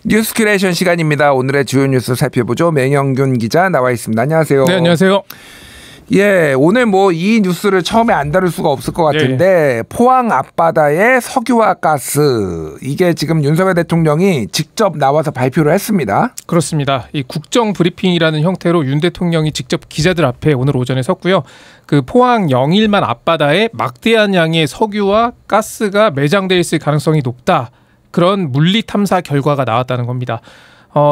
뉴스 큐레이션 시간입니다. 오늘의 주요 뉴스 살펴보죠. 맹영균 기자 나와 있습니다. 안녕하세요. 네, 안녕하세요. 예, 오늘 뭐 이 뉴스를 처음에 안 다룰 수가 없을 것 같은데 포항 앞바다의 석유와 가스, 이게 지금 윤석열 대통령이 직접 나와서 발표를 했습니다. 그렇습니다. 이 국정 브리핑이라는 형태로 윤 대통령이 직접 기자들 앞에 오늘 오전에 섰고요. 그 포항 영일만 앞바다에 막대한 양의 석유와 가스가 매장돼 있을 가능성이 높다, 그런 물리 탐사 결과가 나왔다는 겁니다.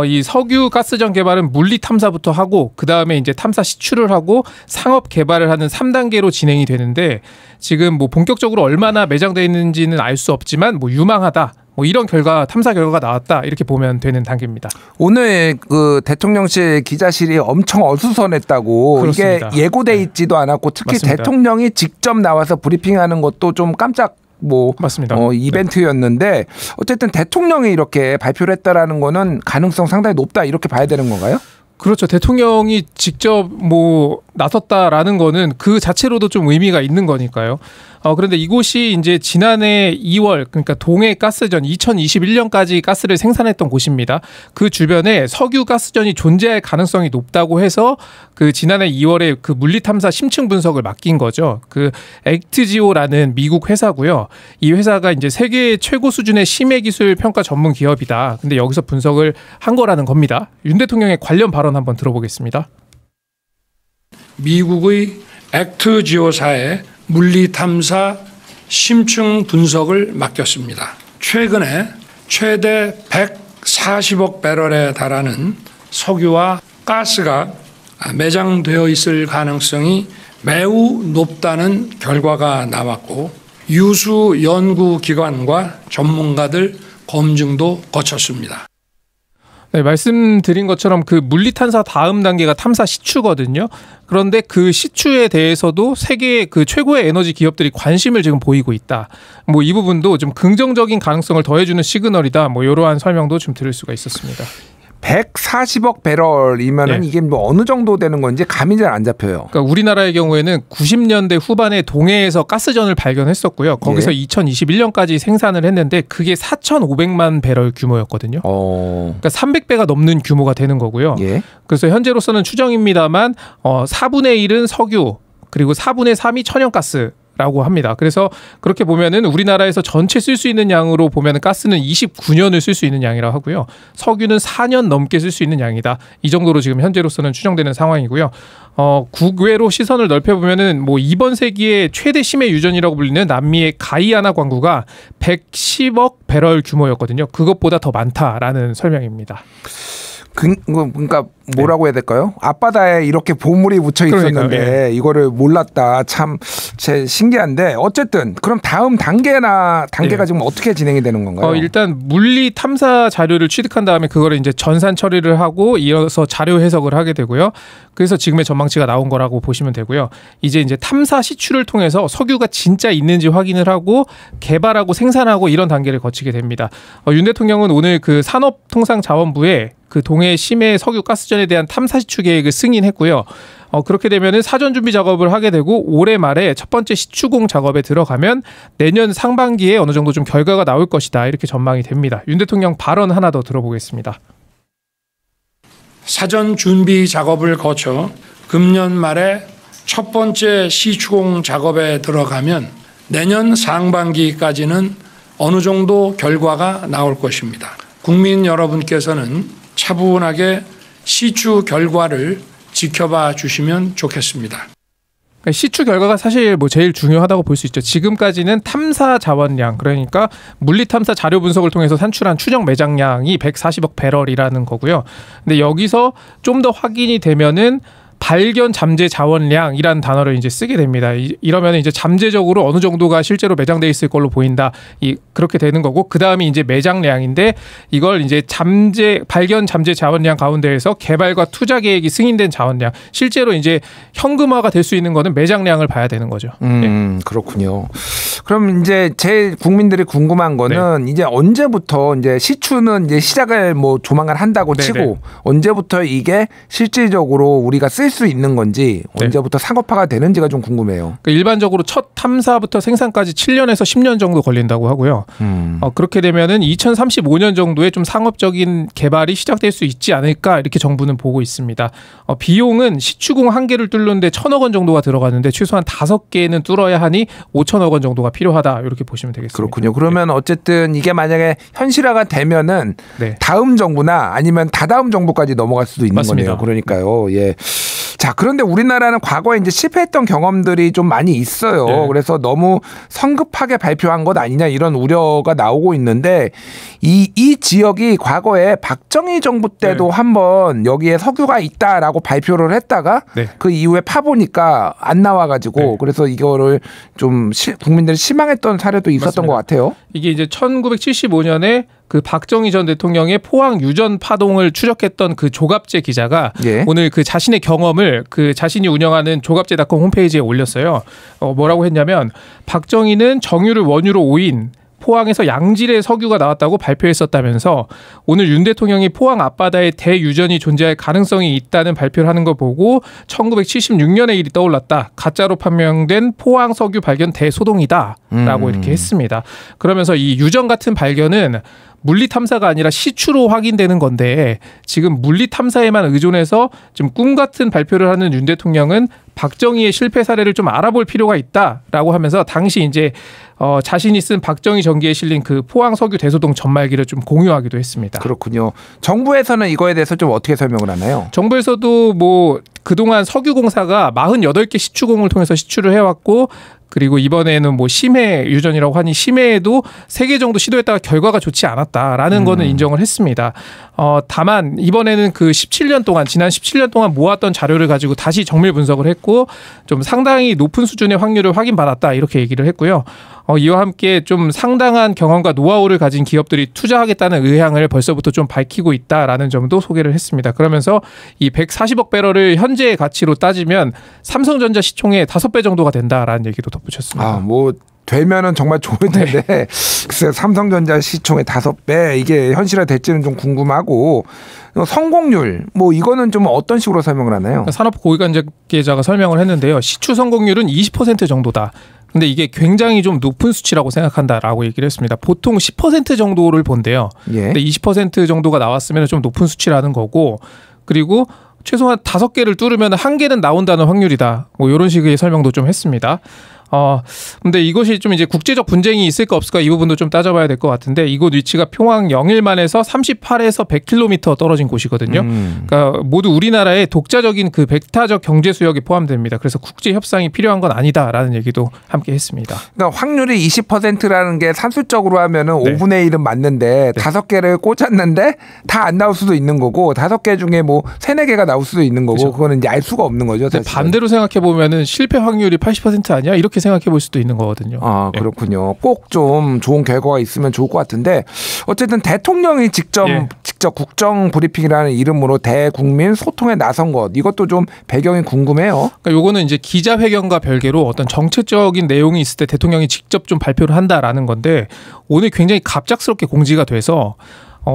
이 석유 가스전 개발은 물리 탐사부터 하고 그 다음에 이제 탐사 시추를 하고 상업 개발을 하는 3단계로 진행이 되는데, 지금 뭐 본격적으로 얼마나 매장되어 있는지는 알 수 없지만 뭐 유망하다, 뭐 이런 탐사 결과가 나왔다, 이렇게 보면 되는 단계입니다. 오늘 그 대통령실 기자실이 엄청 어수선했다고. 그렇습니다. 이게 예고돼 있지도 않았고 특히 맞습니다. 대통령이 직접 나와서 브리핑하는 것도 좀 깜짝 맞습니다. 이벤트였는데 어쨌든 대통령이 이렇게 발표를 했다라는 거는 가능성 상당히 높다, 이렇게 봐야 되는 건가요? 그렇죠. 대통령이 직접 나섰다라는 거는 그 자체로도 좀 의미가 있는 거니까요. 그런데 이곳이 이제 지난해 2월, 그러니까 동해 가스전 2021년까지 가스를 생산했던 곳입니다. 그 주변에 석유 가스전이 존재할 가능성이 높다고 해서 그 지난해 2월에 그 물리탐사 심층 분석을 맡긴 거죠. 그 액트지오라는 미국 회사고요. 이 회사가 이제 세계 최고 수준의 심해 기술 평가 전문 기업이다. 근데 여기서 분석을 한 거라는 겁니다. 윤 대통령의 관련 발언 한번 들어보겠습니다. 미국의 액트지오사에 물리탐사 심층 분석을 맡겼습니다. 최근에 최대 140억 배럴에 달하는 석유와 가스가 매장되어 있을 가능성이 매우 높다는 결과가 나왔고, 유수 연구기관과 전문가들 검증도 거쳤습니다. 네, 말씀드린 것처럼 그 물리탐사 다음 단계가 탐사 시추거든요. 그런데 그 시추에 대해서도 세계의 그 최고의 에너지 기업들이 관심을 지금 보이고 있다. 이 부분도 좀 긍정적인 가능성을 더해주는 시그널이다. 이러한 설명도 좀 들을 수가 있었습니다. 140억 배럴이면은 이게 어느 정도 되는 건지 감이 잘 안 잡혀요. 그러니까 우리나라의 경우에는 90년대 후반에 동해에서 가스전을 발견했었고요. 거기서 2021년까지 생산을 했는데 그게 4,500만 배럴 규모였거든요. 그러니까 300배가 넘는 규모가 되는 거고요. 그래서 현재로서는 추정입니다만 4분의 1은 석유, 그리고 4분의 3이 천연가스 라고 합니다. 그래서 그렇게 보면은 우리나라에서 전체 쓸 수 있는 양으로 보면은 가스는 29년을 쓸 수 있는 양이라고 하고요. 석유는 4년 넘게 쓸 수 있는 양이다. 이 정도로 지금 현재로서는 추정되는 상황이고요. 국외로 시선을 넓혀보면은 이번 세기의 최대 심해 유전이라고 불리는 남미의 가이아나 광구가 110억 배럴 규모였거든요. 그것보다 더 많다라는 설명입니다. 그러니까 뭐라고 해야 될까요? 앞바다에 이렇게 보물이 묻혀 있었는데 이거를 몰랐다. 참 신기한데, 어쨌든 그럼 다음 단계가 지금 어떻게 진행이 되는 건가요? 일단 물리 탐사 자료를 취득한 다음에 그거를 이제 전산 처리를 하고 이어서 자료 해석을 하게 되고요. 그래서 지금의 전망치가 나온 거라고 보시면 되고요. 이제 탐사 시추를 통해서 석유가 진짜 있는지 확인을 하고 개발하고 생산하고 이런 단계를 거치게 됩니다. 윤 대통령은 오늘 그 산업통상자원부에 그 동해 심해 석유 가스전에 대한 탐사 시추 계획을 승인했고요. 그렇게 되면은 사전 준비 작업을 하게 되고 올해 말에 첫 번째 시추공 작업에 들어가면 내년 상반기에 어느 정도 좀 결과가 나올 것이다, 이렇게 전망이 됩니다. 윤 대통령 발언 하나 더 들어보겠습니다. 사전 준비 작업을 거쳐 금년 말에 첫 번째 시추공 작업에 들어가면 내년 상반기까지는 어느 정도 결과가 나올 것입니다. 국민 여러분께서는 차분하게 시추 결과를 지켜봐 주시면 좋겠습니다. 시추 결과가 사실 제일 중요하다고 볼 수 있죠. 지금까지는 탐사 자원량, 그러니까 물리탐사 자료 분석을 통해서 산출한 추정 매장량이 140억 배럴이라는 거고요. 근데 여기서 좀 더 확인이 되면은 발견 잠재 자원량이라는 단어를 이제 쓰게 됩니다. 이러면 이제 잠재적으로 어느 정도가 실제로 매장돼 있을 걸로 보인다. 그렇게 되는 거고, 그 다음이 이제 매장량인데 이걸 이제 발견 잠재 자원량 가운데에서 개발과 투자 계획이 승인된 자원량, 실제로 이제 현금화가 될 수 있는 거는 매장량을 봐야 되는 거죠. 그렇군요. 그럼 이제 제 국민들이 궁금한 거는 이제 언제부터 이제 시추는 이제 시작을 조만간 한다고 치고 언제부터 이게 실질적으로 우리가 쓸 수 있는 건지 언제부터 상업화가 되는지가 좀 궁금해요. 그러니까 일반적으로 첫 탐사부터 생산까지 7년에서 10년 정도 걸린다고 하고요. 그렇게 되면은 2035년 정도에 좀 상업적인 개발이 시작될 수 있지 않을까 이렇게 정부는 보고 있습니다. 비용은 시추공 1개를 뚫는데 1,000억 원 정도가 들어가는데 최소한 5개는 뚫어야 하니 5,000억 원 정도가 필요하다 이렇게 보시면 되겠습니다. 그렇군요. 그러면 어쨌든 이게 만약에 현실화가 되면은 다음 정부나 아니면 다다음 정부까지 넘어갈 수도 있는 맞습니다. 거네요. 그러니까요. 예. 자, 그런데 우리나라는 과거에 이제 실패했던 경험들이 좀 많이 있어요. 그래서 너무 성급하게 발표한 것 아니냐 이런 우려가 나오고 있는데 이 지역이 과거에 박정희 정부 때도 한번 여기에 석유가 있다라고 발표를 했다가 그 이후에 파보니까 안 나와가지고 그래서 이거를 좀 국민들이 실망했던 사례도 있었던 맞습니다. 것 같아요. 이게 이제 1975년에 그 박정희 전 대통령의 포항 유전 파동을 추적했던 그 조갑재 기자가 오늘 그 자신의 경험을 그 자신이 운영하는 조갑재닷컴 홈페이지에 올렸어요. 뭐라고 했냐면 박정희는 정유를 원유로 오인 포항에서 양질의 석유가 나왔다고 발표했었다면서 오늘 윤 대통령이 포항 앞바다에 대유전이 존재할 가능성이 있다는 발표를 하는 거 보고 1976년의 일이 떠올랐다. 가짜로 판명된 포항 석유 발견 대소동이다. 라고 이렇게 했습니다. 그러면서 이 유전 같은 발견은 물리 탐사가 아니라 시추로 확인되는 건데 지금 물리 탐사에만 의존해서 좀 꿈 같은 발표를 하는 윤 대통령은 박정희의 실패 사례를 좀 알아볼 필요가 있다라고 하면서 당시 이제 자신이 쓴 박정희 전기에 실린 그 포항 석유 대소동 전말기를 좀 공유하기도 했습니다. 그렇군요. 정부에서는 이거에 대해서 좀 어떻게 설명을 하나요? 정부에서도 뭐 그동안 석유공사가 48개 시추공을 통해서 시추를 해왔고 그리고 이번에는 뭐 심해 유전이라고 하니 심해에도 3개 정도 시도했다가 결과가 좋지 않았다라는 거는 인정을 했습니다. 다만 이번에는 그 17년 동안 지난 17년 동안 모았던 자료를 가지고 다시 정밀 분석을 했고 좀 상당히 높은 수준의 확률을 확인받았다 이렇게 얘기를 했고요. 이와 함께 좀 상당한 경험과 노하우를 가진 기업들이 투자하겠다는 의향을 벌써부터 좀 밝히고 있다라는 점도 소개를 했습니다. 그러면서 이 140억 배럴을 현재의 가치로 따지면 삼성전자 시총의 5배 정도가 된다라는 얘기도 덧붙였습니다. 뭐 되면은 정말 좋을 텐데 글쎄 삼성전자 시총의 5배 이게 현실화 될지는 좀 궁금하고 성공률 뭐 이거는 좀 어떤 식으로 설명을 하나요? 산업 고위관계자가 설명을 했는데요. 시추 성공률은 20% 정도다. 근데 이게 굉장히 좀 높은 수치라고 생각한다라고 얘기를 했습니다. 보통 10% 정도를 본대요. 근데 20% 정도가 나왔으면 좀 높은 수치라는 거고 그리고 최소한 5개를 뚫으면 1개는 나온다는 확률이다. 뭐 이런 식의 설명도 좀 했습니다. 근데 이것이 좀 이제 국제적 분쟁이 있을까 없을까 이 부분도 좀 따져봐야 될 것 같은데 이곳 위치가 평양 영일만에서 38에서 100km 떨어진 곳이거든요. 그러니까 모두 우리나라의 독자적인 그 백타적 경제 수역에 포함됩니다. 그래서 국제 협상이 필요한 건 아니다라는 얘기도 함께 했습니다. 그러니까 확률이 20%라는 게 산술적으로 하면은 5분의 1은 맞는데 5개를 꽂았는데 다 안 나올 수도 있는 거고 5개 중에 뭐 3, 4개가 나올 수도 있는 거고 그렇죠. 그거는 이제 알 수가 없는 거죠. 반대로 생각해 보면은 실패 확률이 80% 아니야? 이렇게 생각해 볼 수도 있는 거거든요. 그렇군요. 꼭 좀 좋은 결과가 있으면 좋을 것 같은데 어쨌든 대통령이 직접 국정 브리핑이라는 이름으로 대국민 소통에 나선 것 이것도 좀 배경이 궁금해요. 그러니까 요거는 이제 기자회견과 별개로 어떤 정책적인 내용이 있을 때 대통령이 직접 좀 발표를 한다라는 건데 오늘 굉장히 갑작스럽게 공지가 돼서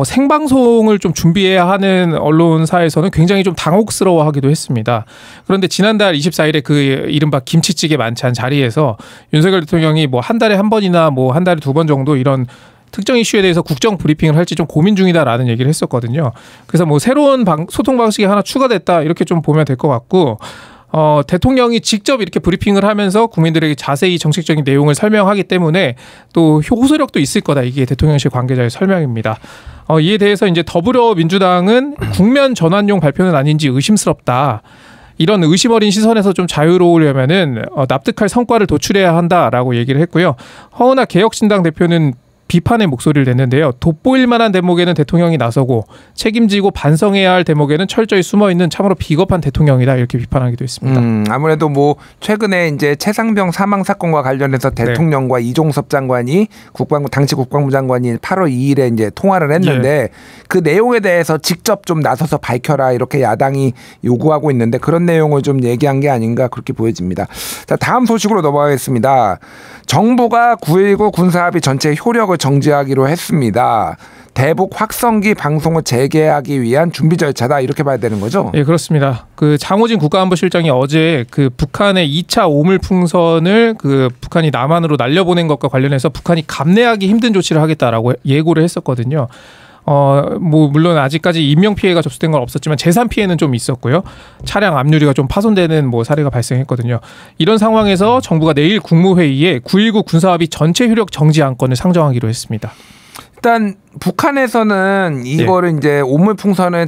생방송을 좀 준비해야 하는 언론사에서는 굉장히 좀 당혹스러워하기도 했습니다. 그런데 지난달 24일에 그 이른바 김치찌개 만찬 자리에서 윤석열 대통령이 뭐 한 달에 한 번이나 뭐 한 달에 2번 정도 이런 특정 이슈에 대해서 국정 브리핑을 할지 좀 고민 중이다라는 얘기를 했었거든요. 그래서 뭐 새로운 소통 방식이 하나 추가됐다 이렇게 좀 보면 될 것 같고 대통령이 직접 이렇게 브리핑을 하면서 국민들에게 자세히 정책적인 내용을 설명하기 때문에 또 호소력도 있을 거다. 이게 대통령실 관계자의 설명입니다. 이에 대해서 이제 더불어민주당은 국면 전환용 발표는 아닌지 의심스럽다. 이런 의심 어린 시선에서 좀 자유로우려면은 납득할 성과를 도출해야 한다라고 얘기를 했고요. 허은하 개혁신당 대표는 비판의 목소리를 냈는데요. 돋보일 만한 대목에는 대통령이 나서고 책임지고 반성해야 할 대목에는 철저히 숨어있는 참으로 비겁한 대통령이다 이렇게 비판하기도 했습니다. 아무래도 뭐 최근에 이제 최상병 사망 사건과 관련해서 대통령과 이종섭 장관이 당시 국방부 장관이 8월 2일에 이제 통화를 했는데 그 내용에 대해서 직접 좀 나서서 밝혀라 이렇게 야당이 요구하고 있는데 그런 내용을 좀 얘기한 게 아닌가 그렇게 보여집니다. 자, 다음 소식으로 넘어가겠습니다. 정부가 9.19 군사합의 전체 효력을 정지하기로 했습니다. 대북 확성기 방송을 재개하기 위한 준비 절차다 이렇게 봐야 되는 거죠? 네, 그렇습니다. 그 장호진 국가안보실장이 어제 그 북한의 2차 오물풍선을 그 북한이 남한으로 날려보낸 것과 관련해서 북한이 감내하기 힘든 조치를 하겠다라고 예고를 했었거든요. 뭐 물론 아직까지 인명 피해가 접수된 건 없었지만 재산 피해는 좀 있었고요. 차량 앞유리가 좀 파손되는 뭐 사례가 발생했거든요. 이런 상황에서 정부가 내일 국무회의에 9.19 군사합의 전체 효력 정지 안건을 상정하기로 했습니다. 일단 북한에서는 이거를 이제 오물풍선을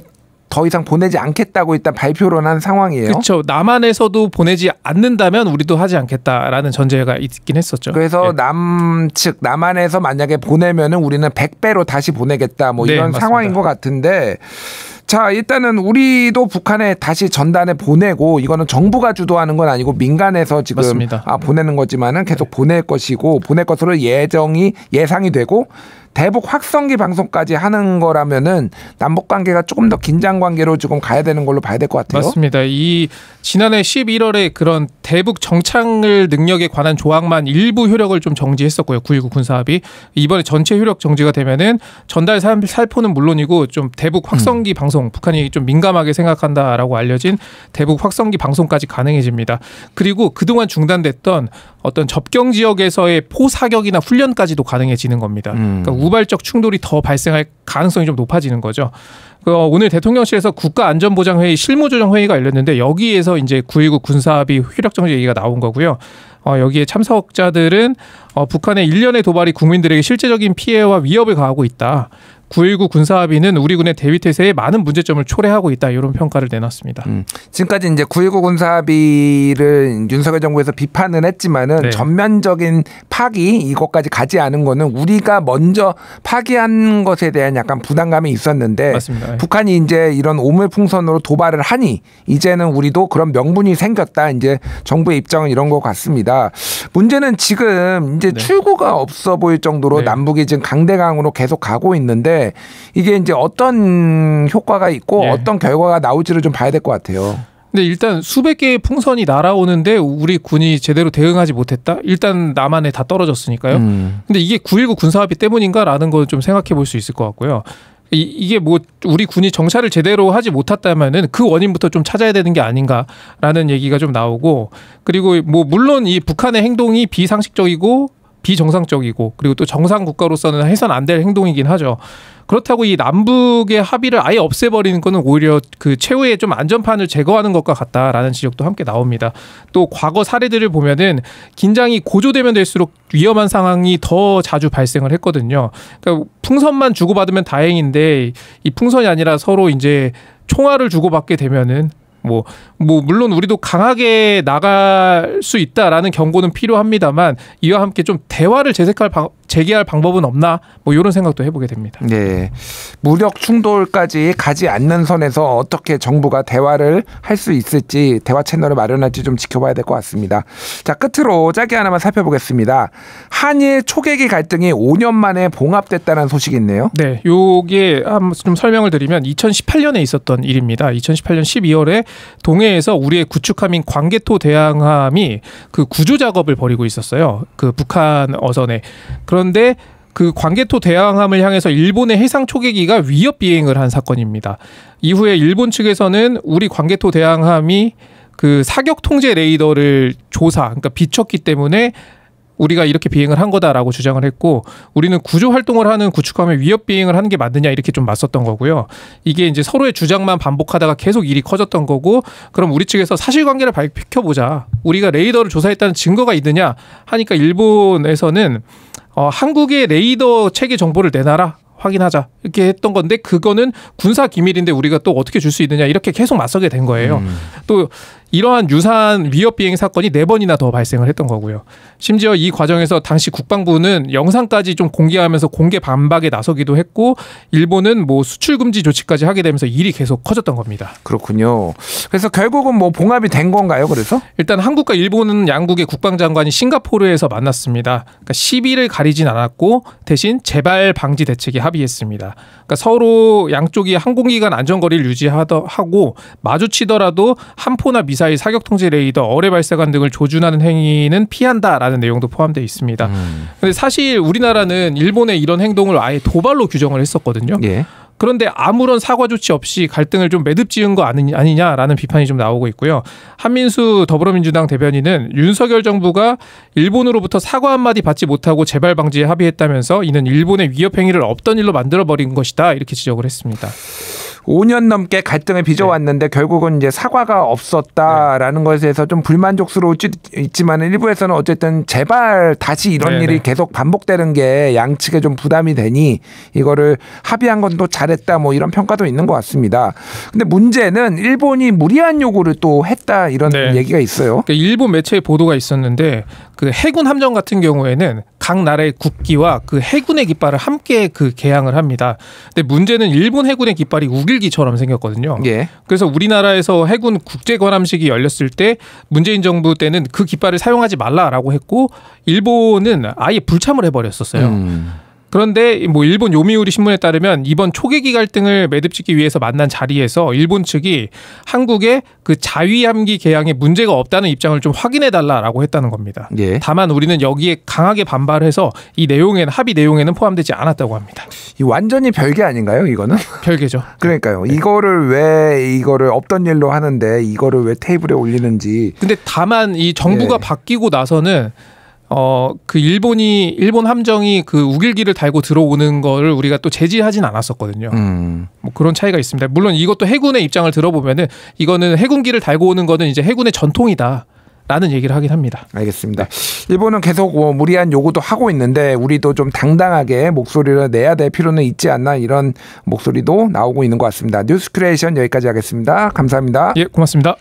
더 이상 보내지 않겠다고 일단 발표를 한 상황이에요. 그렇죠. 남한에서도 보내지 않는다면 우리도 하지 않겠다라는 전제가 있긴 했었죠. 그래서 남측 남한에서 만약에 보내면은 우리는 100배로 다시 보내겠다 뭐 이런 맞습니다. 상황인 것 같은데 자 일단은 우리도 북한에 다시 전단을 보내고 이거는 정부가 주도하는 건 아니고 민간에서 지금 보내는 거지만은 계속 보낼 것이고 보낼 것으로 예상이 되고 대북 확성기 방송까지 하는 거라면은 남북 관계가 조금 더 긴장 관계로 지금 가야 되는 걸로 봐야 될 것 같아요. 맞습니다. 이 지난해 11월에 그런 대북 정찰 능력에 관한 조항만 일부 효력을 좀 정지했었고요. 9.19 군사합의 이번에 전체 효력 정지가 되면은 전달 살포는 물론이고 좀 대북 확성기 방송 북한이 좀 민감하게 생각한다라고 알려진 대북 확성기 방송까지 가능해집니다. 그리고 그동안 중단됐던 어떤 접경 지역에서의 포사격이나 훈련까지도 가능해지는 겁니다. 그러니까 우발적 충돌이 더 발생할 가능성이 좀 높아지는 거죠. 오늘 대통령실에서 국가안전보장회의 실무조정회의가 열렸는데 여기에서 이제 9.19 군사합의 효력정지 얘기가 나온 거고요. 여기에 참석자들은 북한의 일련의 도발이 국민들에게 실제적인 피해와 위협을 가하고 있다. 9.19 군사합의는 우리 군의 대위태세에 많은 문제점을 초래하고 있다. 이런 평가를 내놨습니다. 지금까지 이제 9.19 군사합의를 윤석열 정부에서 비판은 했지만은 전면적인 파기 이것까지 가지 않은 거는 우리가 먼저 파기한 것에 대한 약간 부담감이 있었는데 맞습니다. 북한이 이제 이런 오물풍선으로 도발을 하니 이제는 우리도 그런 명분이 생겼다. 이제 정부의 입장은 이런 것 같습니다. 문제는 지금 이제 출구가 없어 보일 정도로 남북이 지금 강대강으로 계속 가고 있는데 이게 이제 어떤 효과가 있고 어떤 결과가 나올지를 좀 봐야 될 것 같아요. 근데 일단 수백 개의 풍선이 날아오는데 우리 군이 제대로 대응하지 못했다? 일단 남한에 다 떨어졌으니까요. 근데 이게 9.19 군사합의 때문인가라는 걸 좀 생각해 볼 수 있을 것 같고요. 이게 뭐 우리 군이 정찰을 제대로 하지 못했다면은 그 원인부터 좀 찾아야 되는 게 아닌가라는 얘기가 좀 나오고 그리고 뭐 물론 이 북한의 행동이 비상식적이고 비정상적이고 그리고 또 정상 국가로서는 해서는 안 될 행동이긴 하죠. 그렇다고 이 남북의 합의를 아예 없애버리는 거는 오히려 그 최후의 좀 안전판을 제거하는 것과 같다라는 지적도 함께 나옵니다. 또 과거 사례들을 보면은 긴장이 고조되면 될수록 위험한 상황이 더 자주 발생을 했거든요. 그러니까 풍선만 주고받으면 다행인데 이 풍선이 아니라 서로 이제 총알을 주고받게 되면은 뭐 물론 우리도 강하게 나갈 수 있다라는 경고는 필요합니다만 이와 함께 좀 대화를 재개할 방법은 없나 뭐 이런 생각도 해보게 됩니다. 네, 무력 충돌까지 가지 않는 선에서 어떻게 정부가 대화를 할 수 있을지 대화 채널을 마련할지 좀 지켜봐야 될 것 같습니다. 자 끝으로 짧게 하나만 살펴보겠습니다. 한일 초계기 갈등이 5년 만에 봉합됐다는 소식이 있네요. 네, 요게 한번 좀 설명을 드리면 2018년에 있었던 일입니다. 2018년 12월에 동해에서 우리의 구축함인 광개토 대항함이 그 구조 작업을 벌이고 있었어요. 그 북한 어선에. 그런데 그 광개토 대항함을 향해서 일본의 해상 초계기가 위협 비행을 한 사건입니다. 이후에 일본 측에서는 우리 광개토 대항함이 그 사격 통제 레이더를 그러니까 비췄기 때문에 우리가 이렇게 비행을 한 거다라고 주장을 했고 우리는 구조 활동을 하는 구축함에 위협 비행을 하는 게 맞느냐 이렇게 좀 맞섰던 거고요. 이게 이제 서로의 주장만 반복하다가 계속 일이 커졌던 거고 그럼 우리 측에서 사실관계를 밝혀보자. 우리가 레이더를 조사했다는 증거가 있느냐 하니까 일본에서는 한국의 레이더 체계 정보를 내놔라. 확인하자 이렇게 했던 건데 그거는 군사 기밀인데 우리가 또 어떻게 줄 수 있느냐 이렇게 계속 맞서게 된 거예요. 또 이러한 유사한 위협 비행 사건이 4번이나 더 발생을 했던 거고요. 심지어 이 과정에서 당시 국방부는 영상까지 좀 공개하면서 공개 반박에 나서기도 했고 일본은 뭐 수출 금지 조치까지 하게 되면서 일이 계속 커졌던 겁니다. 그렇군요. 그래서 결국은 뭐 봉합이 된 건가요? 그래서 일단 한국과 일본은 양국의 국방장관이 싱가포르에서 만났습니다. 그러니까 시비를 가리진 않았고 대신 재발 방지 대책에 합의했습니다. 그러니까 서로 양쪽이 항공기간 안전거리를 유지하고 마주치더라도 함포나 미사일 사격 통제 레이더, 어뢰 발사관 등을 조준하는 행위는 피한다라는 내용도 포함되어 있습니다. 근데 사실 우리나라는 일본의 이런 행동을 아예 도발로 규정을 했었거든요. 예. 그런데 아무런 사과 조치 없이 갈등을 좀 매듭 지은 거 아니냐라는 비판이 좀 나오고 있고요. 한민수 더불어민주당 대변인은 윤석열 정부가 일본으로부터 사과 한마디 받지 못하고 재발 방지에 합의했다면서 이는 일본의 위협 행위를 없던 일로 만들어버린 것이다 이렇게 지적을 했습니다. 5년 넘게 갈등을 빚어왔는데 결국은 이제 사과가 없었다라는 것에서 좀 불만족스러울 수 있지만 일부에서는 어쨌든 제발 다시 이런 일이 계속 반복되는 게 양측에 좀 부담이 되니 이거를 합의한 건 또 잘했다 뭐 이런 평가도 있는 것 같습니다. 근데 문제는 일본이 무리한 요구를 또 했다 이런 얘기가 있어요. 그러니까 일본 매체의 보도가 있었는데 그 해군 함정 같은 경우에는 각 나라의 국기와 그 해군의 깃발을 함께 그 개양을 합니다. 근데 문제는 일본 해군의 깃발이 우길기처럼 생겼거든요. 예. 그래서 우리나라에서 해군 국제 관함식이 열렸을 때 문재인 정부 때는 그 깃발을 사용하지 말라라고 했고 일본은 아예 불참을 해버렸었어요. 그런데 뭐 일본 요미우리 신문에 따르면 이번 초계기 갈등을 매듭짓기 위해서 만난 자리에서 일본 측이 한국의 그 자위함기 개양에 문제가 없다는 입장을 좀 확인해 달라라고 했다는 겁니다. 예. 다만 우리는 여기에 강하게 반발해서 이 내용에는 합의 내용에는 포함되지 않았다고 합니다. 이 완전히 별개 아닌가요? 이거는? 별개죠. 그러니까요. 이거를 왜 이거를 없던 일로 하는데 이거를 왜 테이블에 올리는지. 근데 다만 이 정부가 바뀌고 나서는 그 일본 함정이 그 우길기를 달고 들어오는 거를 우리가 또 제지하진 않았었거든요. 뭐 그런 차이가 있습니다. 물론 이것도 해군의 입장을 들어보면은 이거는 해군기를 달고 오는 거는 이제 해군의 전통이다. 라는 얘기를 하긴 합니다. 알겠습니다. 일본은 계속 무리한 요구도 하고 있는데 우리도 좀 당당하게 목소리를 내야 될 필요는 있지 않나 이런 목소리도 나오고 있는 것 같습니다. 뉴스 큐레이션 여기까지 하겠습니다. 감사합니다. 예, 고맙습니다.